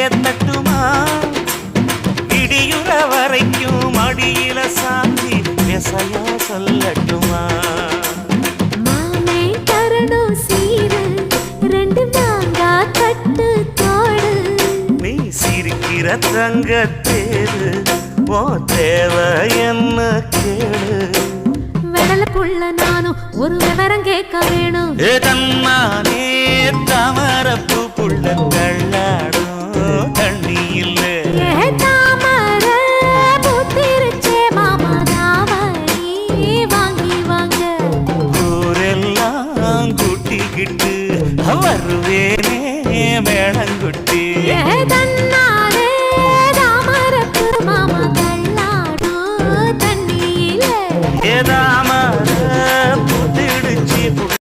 ஏத்தட்டுமா இடியுற வரைக்கும் அடியில சாந்தி விசையா சொல்லட்டுமா மாமே தரணும் சீரு ரெண்டு மாங்கா கட்டு தோடு நீ சிரிக்கிற தங்க தேரு ஓ தேவை என்ன கேளு வெடல புள்ள நானும் ஒரு விவரம் கேட்க வேணும் தன்னானே தாமரப்பூ புள்ள தள்ளாடும் தண்ணி இல்ல தாமர பூத்திருச்சே மாமா தாவணி வாங்கி வாங்க ஊரெல்லாம் கூட்டிக்கிட்டு அவர்